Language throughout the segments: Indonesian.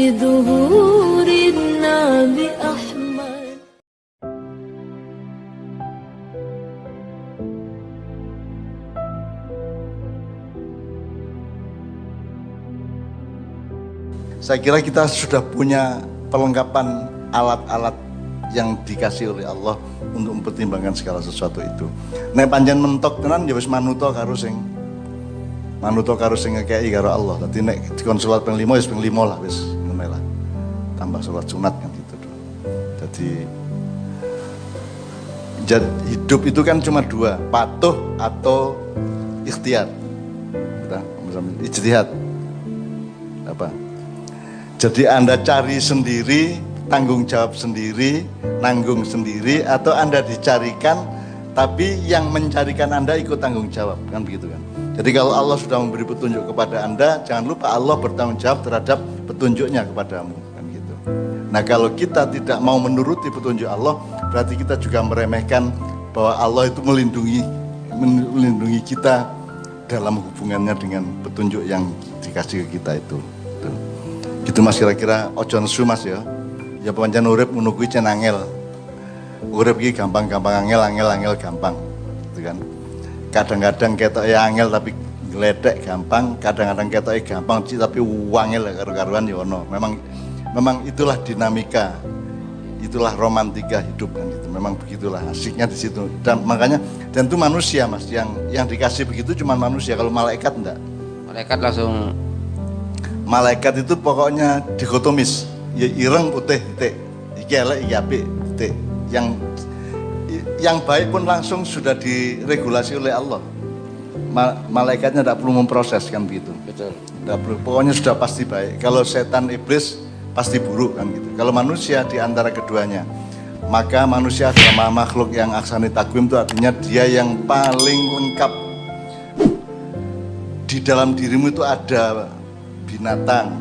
بظهور النعم أحمد. Saya kira kita sudah punya perlengkapan alat-alat yang dikasih oleh Allah untuk mempertimbangkan segala sesuatu itu. Nek panjen mentok tenan ya wis manuto karo sing ngekeki karo Allah. Dadi nek dikon salat ping 5 wis ping 5 lah wis ngene lah. Tambah salat sunat kan gitu. Jadi hidup itu kan cuma dua, patuh atau ikhtiar. Kita ijtihad. Apa? Jadi Anda cari sendiri, tanggung jawab sendiri, nanggung sendiri, atau Anda dicarikan, tapi yang mencarikan Anda ikut tanggung jawab, kan begitu kan? Jadi kalau Allah sudah memberi petunjuk kepada Anda, jangan lupa Allah bertanggung jawab terhadap petunjuknya kepadamu, kan gitu. Nah kalau kita tidak mau menuruti petunjuk Allah, berarti kita juga meremehkan bahwa Allah itu melindungi kita dalam hubungannya dengan petunjuk yang dikasih ke kita itu. Gitu mas, kira-kira ojo nesu mas ya. Ya pancen urip ngono kuwi cen angel. Urip iki gampang-gampang angel gampang. Gitu kan. Kadang-kadang ketok ya angel tapi gledek gampang, kadang-kadang ketok gampang tapi wangel karo-karuan ya ono. Memang itulah dinamika. Itulah romantika hidup kan gitu. Memang begitulah asiknya di situ. Dan makanya dan itu manusia mas yang dikasih begitu cuma manusia. Kalau malaikat enggak. Malaikat itu pokoknya dikotomis, ya ireng putih titik, iki elek iki apik titik. Yang baik pun langsung sudah diregulasi oleh Allah. Malaikatnya tidak perlu memproses kan begitu. Betul. Tidak perlu, pokoknya sudah pasti baik. Kalau setan iblis pasti buruk kan gitu. Kalau manusia di antara keduanya, maka manusia adalah makhluk yang aksani takwim, itu artinya dia yang paling lengkap. Di dalam dirimu itu ada binatang,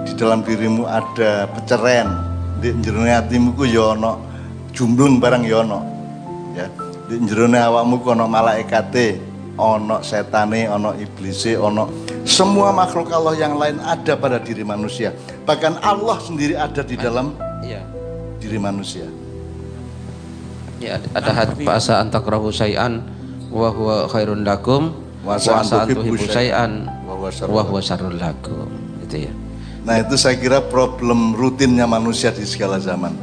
di dalam dirimu ada peceren, di jerone hatimu ku ya ana jumblun barang ya ana. Ya, di jerone awakmu ku ana malaikate, ana setane, ana iblise, ana semua makhluk Allah yang lain ada pada diri manusia. Bahkan Allah sendiri ada di dalam diri manusia. Ya, ada hadis asa antakrahu syai'an wa huwa khairun lakum wa asa antuhibbu syai'an wa huwa syarrul lakum. Itu ya. Nah, itu saya kira problem rutinnya manusia di segala zaman.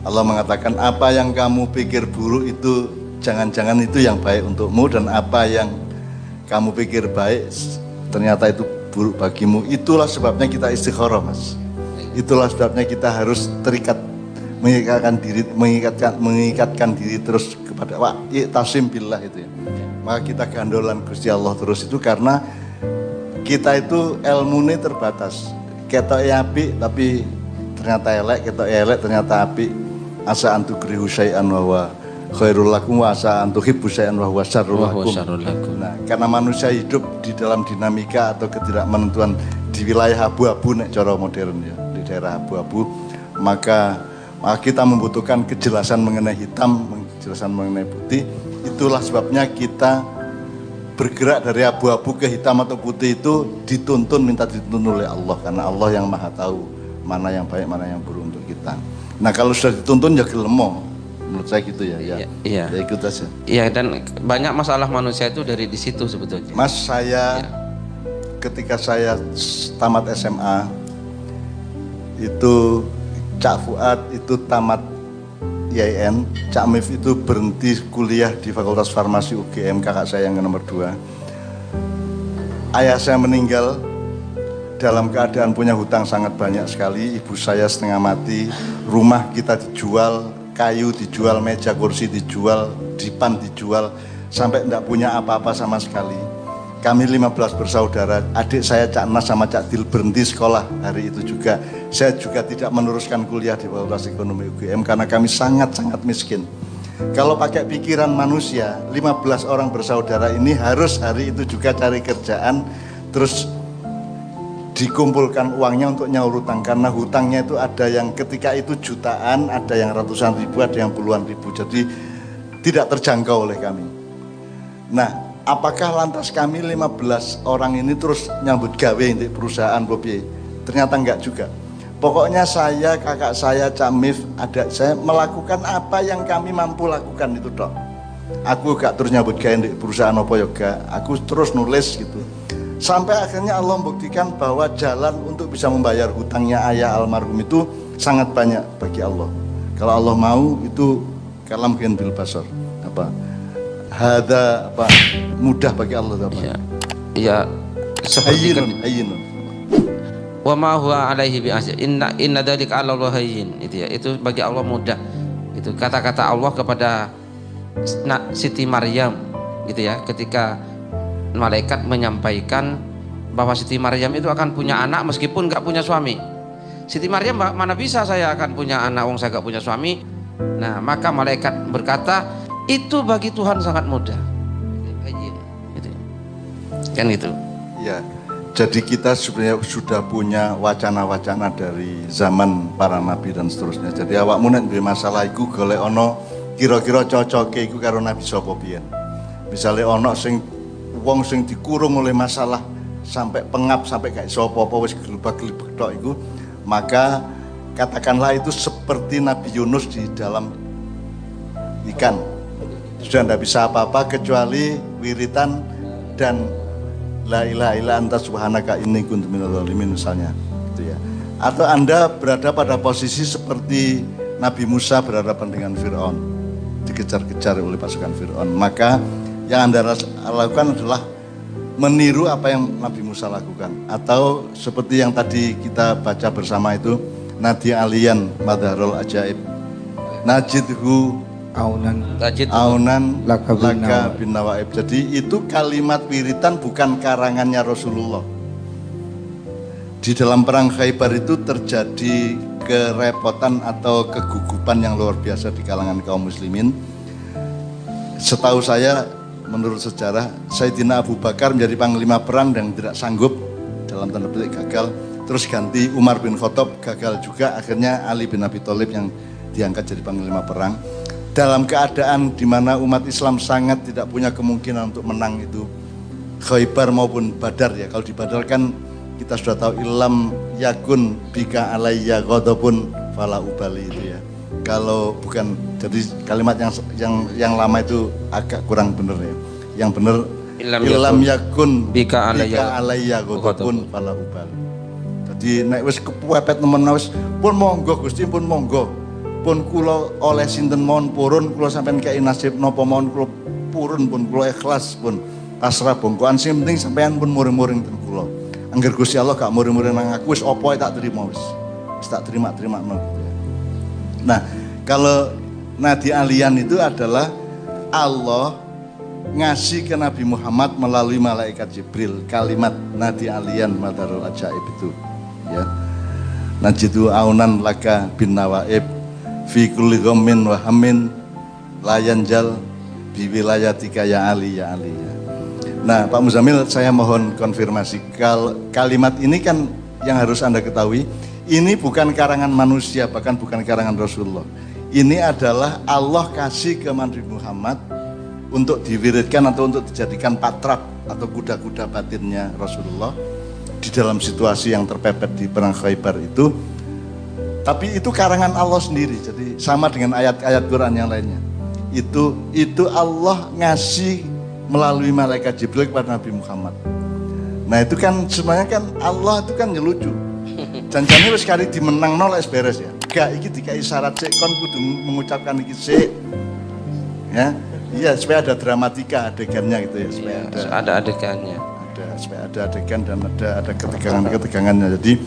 Allah mengatakan apa yang kamu pikir buruk itu jangan-jangan itu yang baik untukmu, dan apa yang kamu pikir baik ternyata itu buruk bagimu. Itulah sebabnya kita istikharah, Mas. Itulah sebabnya kita harus terikat, mengikatkan diri terus kepada tasim billah itu ya. Maka kita gandolan Gusti Allah terus itu karena kita itu ilmu ini terbatas. Ketok apik tapi ternyata elek, ketok elek ternyata apik. Asa antukrihu syai'an wa huwa khairul lakum wa asa antuhibbu syai'an wa huwa syarrul lakum. Nah, karena manusia hidup di dalam dinamika atau ketidakmenentuan di wilayah abu-abu nek cara modern ya, di daerah abu-abu, maka kita membutuhkan kejelasan mengenai hitam, kejelasan mengenai putih. Itulah sebabnya kita bergerak dari abu-abu ke hitam atau putih itu minta dituntun oleh Allah, karena Allah yang maha tahu mana yang baik, mana yang buruk untuk kita. Nah kalau sudah dituntun ya gelemo, menurut saya gitu ya. Ya ikut aja. Iya, dan banyak masalah manusia itu dari di situ sebetulnya. Mas, ketika saya tamat SMA itu Cak Fuad itu tamat IAIN, Cak Mif itu berhenti kuliah di Fakultas Farmasi UGM, kakak saya yang nomor 2. Ayah saya meninggal dalam keadaan punya hutang sangat banyak sekali, ibu saya setengah mati, rumah kita dijual, kayu dijual, meja kursi dijual, dipan dijual, sampai tidak punya apa-apa sama sekali. Kami 15 bersaudara, adik saya Cak Nas sama Cak Dil berhenti sekolah hari itu juga. Saya juga tidak meneruskan kuliah di Fakultas Ekonomi UGM karena kami sangat-sangat miskin. Kalau pakai pikiran manusia, 15 orang bersaudara ini harus hari itu juga cari kerjaan, terus dikumpulkan uangnya untuk nyaur hutang, karena hutangnya itu ada yang ketika itu jutaan, ada yang ratusan ribu, ada yang puluhan ribu, jadi tidak terjangkau oleh kami. Nah, apakah lantas kami 15 orang ini terus nyambut gawe di perusahaan Bobi? Ternyata enggak juga. Pokoknya saya, kakak saya, Camif, adik saya melakukan apa yang kami mampu lakukan itu dok. Aku gak terus nyambut gawe di perusahaan apa yoga, aku terus nulis gitu. Sampai akhirnya Allah membuktikan bahwa jalan untuk bisa membayar hutangnya ayah almarhum itu sangat banyak bagi Allah. Kalau Allah mau itu kalam bil basar. Apa? Hada apa? Mudah bagi Allah apa? Ya seperti Hayyinun. Wa ma huwa alaihi bi'aziz. Inna dzalika 'ala Allah hayyin. Itu ya, itu bagi Allah mudah. Itu kata-kata Allah kepada Siti Maryam gitu ya, ketika malaikat menyampaikan bahwa Siti Maryam itu akan punya anak meskipun nggak punya suami. Siti Maryam, mana bisa saya akan punya anak wong saya nggak punya suami. Nah maka malaikat berkata itu bagi Tuhan sangat mudah gitu. Kan gitu ya. Jadi kita sebenarnya sudah punya wacana-wacana dari zaman para nabi dan seterusnya. Jadi awakmu nek duwe masalah iku golek ana kira-kira cocoke iku karo nabi sapa piyen. Misale ana sing wong sing dikurung oleh masalah sampai pengap sampai gak iso apa-apa wis gelebak-gelebek tok iku, maka katakanlah itu seperti Nabi Yunus di dalam ikan. Sudah tidak bisa apa-apa kecuali wiritan dan la ilaha illa anta subhanaka inni kuntu minadz dzalimin misalnya gitu ya. Atau Anda berada pada posisi seperti Nabi Musa berhadapan dengan Fir'aun, dikejar-kejar oleh pasukan Fir'aun, maka yang Anda lakukan adalah meniru apa yang Nabi Musa lakukan. Atau seperti yang tadi kita baca bersama itu, Nadi aliyan madharul ajaib najidhu aunan laka bin nawaib. Jadi itu kalimat wiritan bukan karangannya Rasulullah. Di dalam perang Khaybar itu terjadi kerepotan atau kegugupan yang luar biasa di kalangan kaum muslimin. Setahu saya, menurut sejarah, Sayyidina Abu Bakar menjadi panglima perang dan tidak sanggup, dalam tanda petik gagal. Terus ganti Umar bin Khattab, gagal juga. Akhirnya Ali bin Abi Thalib yang diangkat jadi panglima perang. Dalam keadaan di mana umat Islam sangat tidak punya kemungkinan untuk menang itu Khaybar maupun Badar ya. Kalau di Badar kan kita sudah tahu ilam yakun bika alayya ghadabun fala ubali itu ya. Kalau bukan, jadi kalimat yang lama itu agak kurang benar ya. Yang benar ilam yakun bika alayya ghadabun fala ubali. Jadi nek wis kepepet nemen wis pun monggo Gusti, pun monggo. Pun kula oleh sinten mawon purun, kula sampean kei nasib napa mawon kula purun, pun kula ikhlas, pun pasrah bongkoan, sing penting sampean pun muring-muring ten kula. Angger Gusti Allah gak muring-muring nang aku, wis apa tak terima wis tak terima-terima gitu ya. Nah, kalau nadi alian itu adalah Allah ngasih ke Nabi Muhammad melalui malaikat Jibril kalimat nadi alian madharul ajaib itu ya. Najidu aunan laka bin nawaib fi kulli ghammin wa hammin layanjal bi wilayatika ya Ali ya Ali ya. Nah Pak Muzamil, saya mohon konfirmasi, kalimat ini kan yang harus Anda ketahui, ini bukan karangan manusia, bahkan bukan karangan Rasulullah. Ini adalah Allah kasih ke Nabi Muhammad untuk diwiridkan atau untuk dijadikan patrap atau kuda-kuda batinnya Rasulullah di dalam situasi yang terpepet di perang Khaybar itu. Tapi itu karangan Allah sendiri, jadi sama dengan ayat-ayat Quran yang lainnya. Itu Allah ngasih melalui malaikat Jibril kepada Nabi Muhammad. Nah itu kan sebenarnya kan Allah itu kan nyelucu. Janjane wis kali dimenang nol beres ya. Gak iki dikai syarat sik kon kudu mengucapkan iki sik. Ya. Iya, supaya ada dramatika adegannya gitu ya, supaya ada adegannya. Supaya ada adegan dan ada ketegangan-ketegangannya. Jadi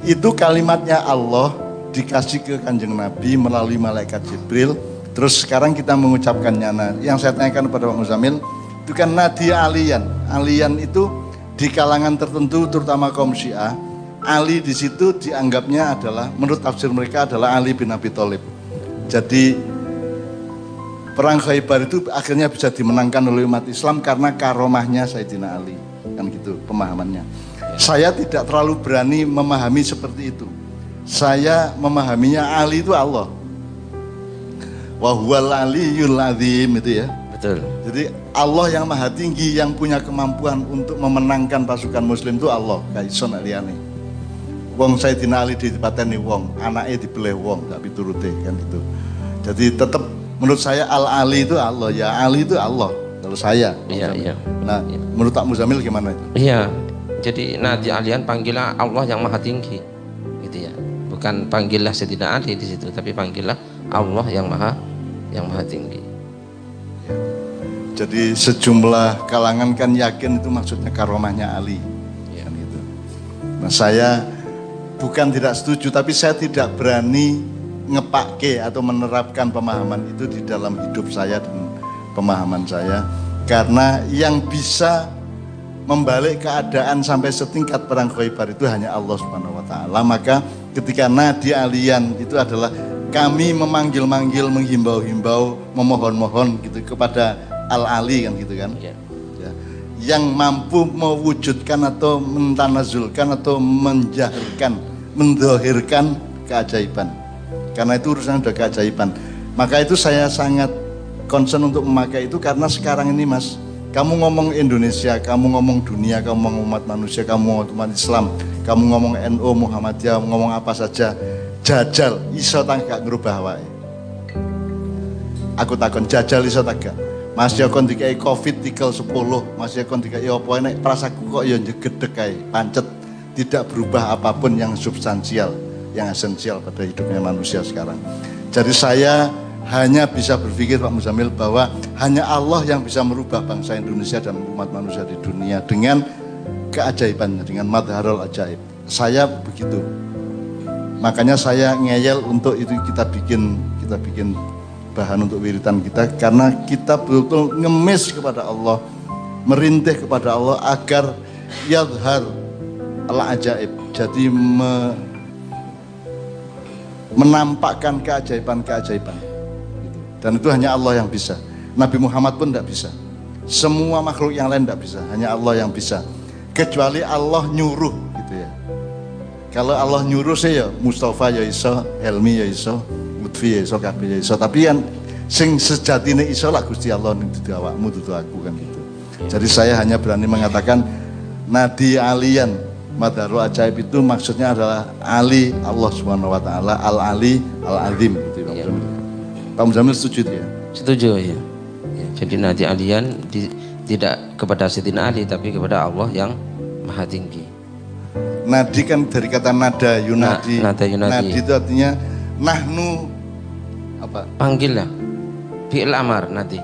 itu kalimatnya Allah dikasih ke Kanjeng Nabi melalui malaikat Jibril. Terus sekarang kita mengucapkannya. Nah, yang saya tanyakan kepada Pak Muzamil, itu kan nadi alian. Alian itu di kalangan tertentu, terutama kaum Syiah, Ali di situ dianggapnya adalah, menurut tafsir mereka adalah Ali bin Abi Thalib. Jadi perang Khaybar itu akhirnya bisa dimenangkan oleh umat Islam karena karomahnya Sayyidina Ali, kan gitu pemahamannya. Saya tidak terlalu berani memahami seperti itu. Saya memahaminya Ali itu Allah. Wa huwal aliyyul azim itu ya. Betul. Jadi Allah yang maha tinggi, yang punya kemampuan untuk memenangkan pasukan muslim itu Allah, gak iso nek liyane. Wong Sayyidina Ali dipateni wong, anaknya dibeleh wong, gak piturute kan itu. Jadi tetap menurut saya Al-Ali itu Allah, ya Ali itu Allah. Kalau saya. Iya. Nah, menurut Pak Muzamil gimana itu? Iya. Jadi Nadi Alian panggillah Allah yang maha tinggi, gitu ya. Bukan panggillah Sayyidina Ali di situ, tapi panggillah Allah yang maha tinggi. Jadi sejumlah kalangan kan yakin itu maksudnya karomahnya Ali. Ya. Kan gitu. Nah saya bukan tidak setuju, tapi saya tidak berani ngepake atau menerapkan pemahaman itu di dalam hidup saya dan pemahaman saya. Karena yang bisa membalik keadaan sampai setingkat perang Khaybar itu hanya Allah Subhanahu wa taala. Maka ketika Nadi Alian itu adalah kami memanggil-manggil, menghimbau-himbau, memohon-mohon gitu kepada Al-Ali kan gitu kan. Ya. Ya. Yang mampu mewujudkan atau mentanazulkan atau menjahirkan, mendohirkan keajaiban. Karena itu urusan udah keajaiban. Maka itu saya sangat concern untuk memakai itu karena sekarang ini Mas, kamu ngomong Indonesia, kamu ngomong dunia, kamu ngomong umat manusia, kamu ngomong umat Islam, kamu ngomong NU, Muhammadiyah, ngomong apa saja, jajal iso tak gak ngerubah wae. Aku takon jajal iso tak gak. Mas Yokon dikai Covid tikel 10, Mas Yokon dikai apa nek prasaku kok ya jegedek kae, pancet tidak berubah apapun yang substansial, yang esensial pada hidupnya manusia sekarang. Jadi saya hanya bisa berpikir Pak Muzamil bahwa hanya Allah yang bisa merubah bangsa Indonesia dan umat manusia di dunia dengan keajaibannya, dengan madharul ajaib. Saya begitu. Makanya saya ngeyel untuk itu kita bikin bahan untuk wiritan kita karena kita betul-betul ngemis kepada Allah, merintih kepada Allah agar yadhar al-ajaib. Jadi menampakkan keajaiban-keajaiban. Dan itu hanya Allah yang bisa. Nabi Muhammad pun tidak bisa. Semua makhluk yang lain tidak bisa. Hanya Allah yang bisa. Kecuali Allah nyuruh gitu ya. Kalau Allah nyuruh sih ya Mustafa ya iso, Helmi ya iso, Lutfi ya iso, Kabeh ya iso. Tapi kan sing sejatine iso lah Gusti Allah dudu awakmu dudu aku kan gitu. Jadi saya hanya berani mengatakan Nadi Alian Madharul Ajaib itu maksudnya adalah Ali Allah Subhanahu wa taala, Al-Ali, Al-Azim gitu Pak Muzamil. Pak Muzamil setuju ya? Setuju ya. Jadi Nadi Alian tidak kepada Sayyidina Ali tapi kepada Allah yang maha tinggi. Nadi kan dari kata nada yunadi. Nada yunadi. Nadi itu artinya nahnu apa? Panggil lah. Fi'il amar Nadi.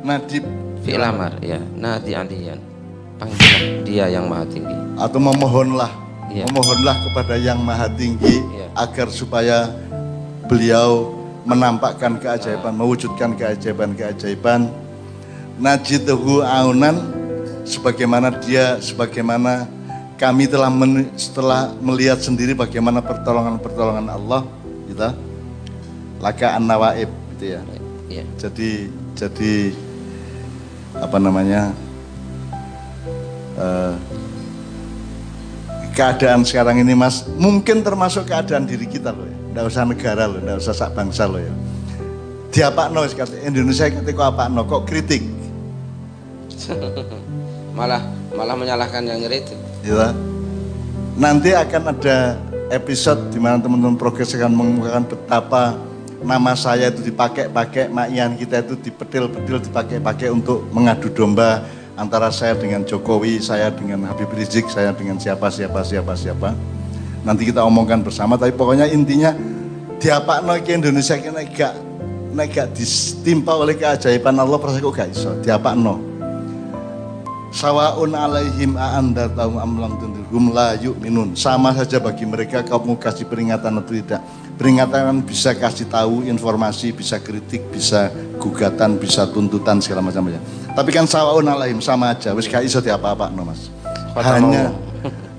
Nadi Fi'il amar ya. Nadi Alian. Panggil dia yang maha tinggi. Atau memohonlah. Ya. Memohonlah kepada yang maha tinggi Ya. agar supaya beliau menampakkan keajaiban, mewujudkan keajaiban-keajaiban. Najidhu aunan sebagaimana kami setelah melihat sendiri bagaimana pertolongan Allah gitu. Laka an-nawaib gitu ya. Ya. Jadi apa namanya? Keadaan sekarang ini Mas, mungkin termasuk keadaan diri kita loh ya. Nggak usah negara loh, nggak usah sak bangsa loh ya. Diapakno Indonesia ketika apakno kok kritik. malah menyalahkan yang ngeritik. Ya. Nanti akan ada episode di mana teman-teman progres akan mengemukakan betapa nama saya itu dipakai-pakai, makian kita itu dipetil-petil, dipakai-pakai untuk mengadu domba antara saya dengan Jokowi, saya dengan Habib Rizik, saya dengan siapa. Nanti kita omongkan bersama, tapi pokoknya intinya diapakno ke Indonesia kena gak ditimpa oleh keajaiban Allah perasa kok gak iso diapakno. Sawaun alaihim a'andartahum am lam tundirhum la yu'minun. Sama saja bagi mereka kamu kasih peringatan atau tidak. Peringatan bisa kasih tahu informasi, bisa kritik, bisa gugatan, bisa tuntutan segala macam ya. Tapi kan sawaun alaihim sama aja. Wis gak iso diapa-apakno Mas. Hanya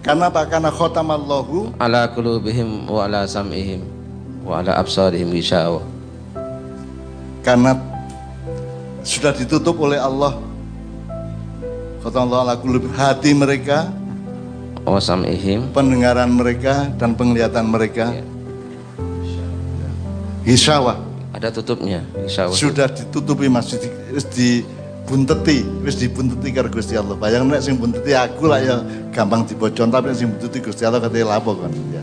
karena apa? Karena khotamallahu ala qulubihim wa ala sam'ihim wa ala absarihim gishawa. Karena sudah ditutup oleh Allah. Khotamallahu ala qulubi, hati mereka, wa sam'ihim, pendengaran mereka dan penglihatan mereka. Ya. Gishawa. Ada tutupnya. Gishawa. Sudah ditutupi Mas, dibunteti karo Gusti Allah. Bayang nek sing bunteti aku lah ya gampang dibocon, tapi nek sing bunteti Gusti Allah katanya lapo kan ya.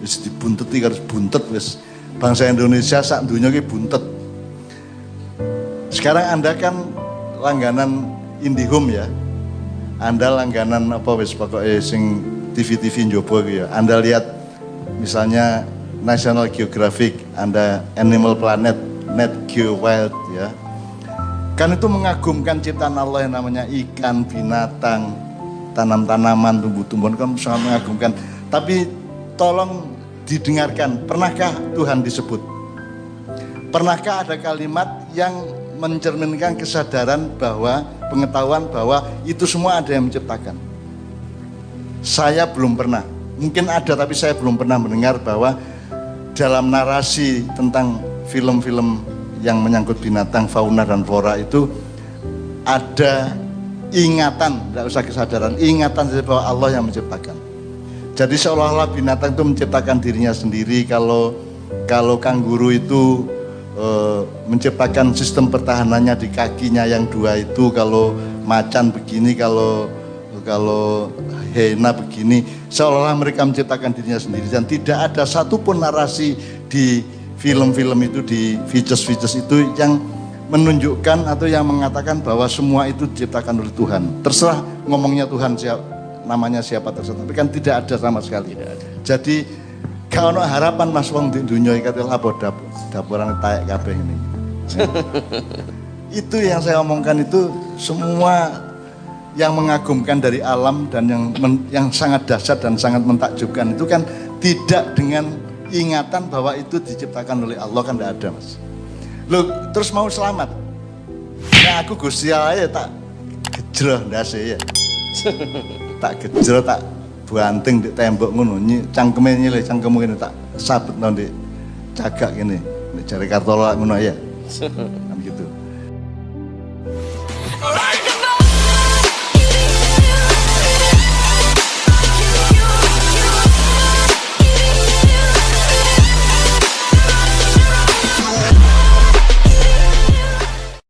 wis dibunteti harus buntet wis. Bangsa Indonesia sak dunya ki buntet. Sekarang Anda kan langganan IndiHome ya. Anda langganan apa wis pokoknya sing TV-TV njobo gitu ya. Anda lihat misalnya National Geographic, Anda Animal Planet, Net Geo Wild ya. Kan itu mengagumkan ciptaan Allah yang namanya ikan, binatang, tanam-tanaman, tumbuh-tumbuhan, kan sangat mengagumkan. Tapi tolong didengarkan, pernahkah Tuhan disebut? Pernahkah ada kalimat yang mencerminkan kesadaran bahwa, pengetahuan bahwa itu semua ada yang menciptakan? Saya belum pernah, mungkin ada tapi saya belum pernah mendengar bahwa dalam narasi tentang film-film yang menyangkut binatang, fauna dan flora itu ada ingatan, tidak usah kesadaran, ingatan bahwa Allah yang menciptakan. Jadi seolah-olah binatang itu menciptakan dirinya sendiri. Kalau kanguru itu menciptakan sistem pertahanannya di kakinya yang dua itu, kalau macan begini, kalau hiena begini, seolah-olah mereka menciptakan dirinya sendiri. Dan tidak ada satupun narasi di film-film itu, di features-features itu yang menunjukkan atau yang mengatakan bahwa semua itu diciptakan oleh Tuhan. Terserah ngomongnya Tuhan namanya siapa terserah, tapi kan tidak ada sama sekali. Jadi kalau harapan Mas wong di dunia ikatilah apa dapuran taek kabeh ini. Itu yang saya omongkan, itu semua yang mengagumkan dari alam dan yang sangat dahsyat dan sangat mentakjubkan itu kan tidak dengan ingatan bahwa itu diciptakan oleh Allah, kan tidak ada, Mas. Loh, terus mau selamat? Nah, aku Gusti Allah ya tak gejroh ndase ya. Tak gejroh, tak banting di tembok ngono, cangkeme nyilih cangkemmu ngene tak sabetno ndek cagak ngene. Nek jare Kartola ngono ya. Kan gitu.